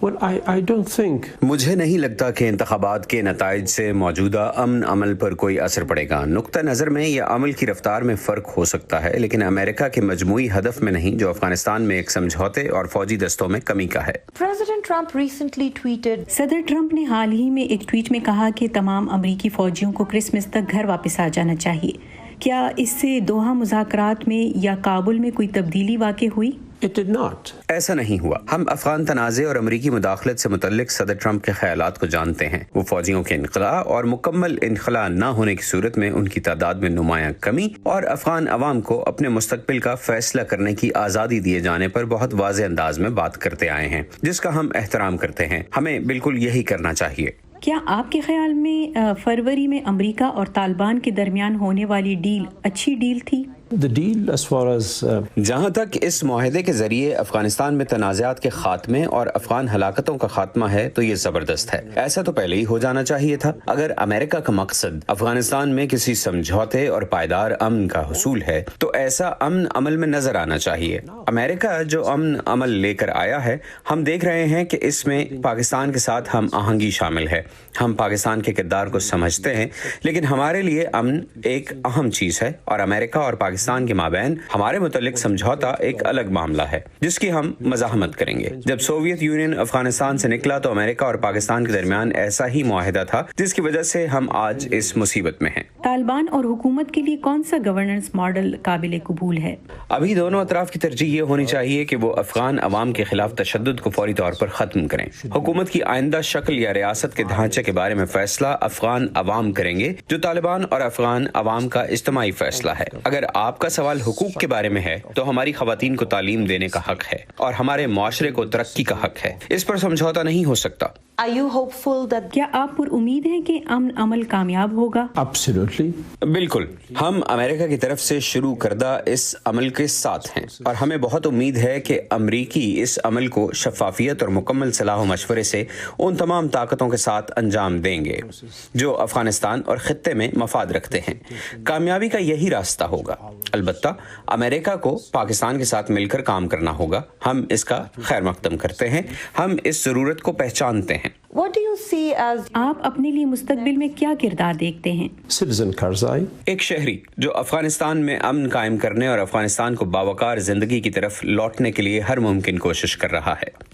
Well, I don't think. مجھے نہیں لگتا کہ انتخابات کے نتائج سے موجودہ امن عمل پر کوئی اثر پڑے گا۔ نقطہ نظر میں یا عمل کی رفتار میں فرق ہو سکتا ہے، لیکن امریکہ کے مجموعی ہدف میں نہیں، جو افغانستان میں ایک سمجھوتے اور فوجی دستوں میں کمی کا ہے۔ صدر ٹرمپ نے حال ہی میں ایک ٹویٹ میں کہا کہ تمام امریکی فوجیوں کو کرسمس تک گھر واپس آ جانا چاہیے۔ کیا اس سے دوحہ مذاکرات میں یا کابل میں کوئی تبدیلی واقع ہوئی؟ It did not. ایسا نہیں ہوا۔ ہم افغان تنازع اور امریکی مداخلت سے متعلق صدر ٹرمپ کے خیالات کو جانتے ہیں۔ وہ فوجیوں کے انخلاء اور مکمل انخلاء نہ ہونے کی صورت میں ان کی تعداد میں نمایاں کمی اور افغان عوام کو اپنے مستقبل کا فیصلہ کرنے کی آزادی دیے جانے پر بہت واضح انداز میں بات کرتے آئے ہیں، جس کا ہم احترام کرتے ہیں۔ ہمیں بالکل یہی کرنا چاہیے۔ کیا آپ کے خیال میں فروری میں امریکہ اور طالبان کے درمیان ہونے والی ڈیل اچھی ڈیل تھی؟ The deal as far as جہاں تک اس معاہدے کے ذریعے افغانستان میں تنازعات کے خاتمے اور افغان ہلاکتوں کا خاتمہ ہے تو یہ زبردست ہے۔ ایسا تو پہلے ہی ہو جانا چاہیے تھا۔ اگر امریکہ کا مقصد افغانستان میں کسی سمجھوتے اور پائیدار امن کا حصول ہے تو ایسا امن عمل میں نظر آنا چاہیے۔ امریکہ جو امن عمل لے کر آیا ہے، ہم دیکھ رہے ہیں کہ اس میں پاکستان کے ساتھ ہم آہنگی شامل ہے۔ ہم پاکستان کے کردار کو سمجھتے ہیں، لیکن ہمارے لیے امن ایک اہم چیز ہے اور امریکہ اور پاکستان کے مابین ہمارے متعلق سمجھوتا ایک الگ معاملہ ہے جس کی ہم مزاحمت کریں گے۔ جب سوویت یونین افغانستان سے نکلا تو امریکہ اور پاکستان کے درمیان ایسا ہی معاہدہ تھا جس کی وجہ سے ہم آج اس مصیبت میں ہیں۔ طالبان اور حکومت کے لیے کون سا گورننس ماڈل قابل قبول ہے؟ ابھی دونوں اطراف کی ترجیح یہ ہونی چاہیے کہ وہ افغان عوام کے خلاف تشدد کو فوری طور پر ختم کریں۔ حکومت کی آئندہ شکل یا ریاست کے ڈھانچے کے بارے میں فیصلہ افغان عوام کریں گے، جو طالبان اور افغان عوام کا اجتماعی فیصلہ ہے۔ اگر آپ کا سوال حقوق کے بارے میں ہے تو ہماری خواتین کو تعلیم دینے کا حق ہے اور ہمارے معاشرے کو ترقی کا حق ہے۔ اس پر سمجھوتا نہیں ہو سکتا۔ کیا آپ پر امید ہیں کہ امن عمل کامیاب ہوگا؟ absolutely. بالکل، ہم امریکہ کی طرف سے شروع کردہ اس عمل کے ساتھ ہیں اور ہمیں بہت امید ہے کہ امریکی اس عمل کو شفافیت اور مکمل صلاح و مشورے سے ان تمام طاقتوں کے ساتھ انجام دیں گے جو افغانستان اور خطے میں مفاد رکھتے ہیں۔ کامیابی کا یہی راستہ ہوگا۔ البتہ امریکہ کو پاکستان کے ساتھ مل کر کام کرنا ہوگا۔ ہم اس کا خیر مقدم کرتے ہیں، ہم اس ضرورت کو پہچانتے ہیں۔ آپ اپنے لیے مستقبل میں کیا کردار دیکھتے ہیں؟ Citizen Karzai. ایک شہری جو افغانستان میں امن قائم کرنے اور افغانستان کو باوقار زندگی کی طرف لوٹنے کے لیے ہر ممکن کوشش کر رہا ہے۔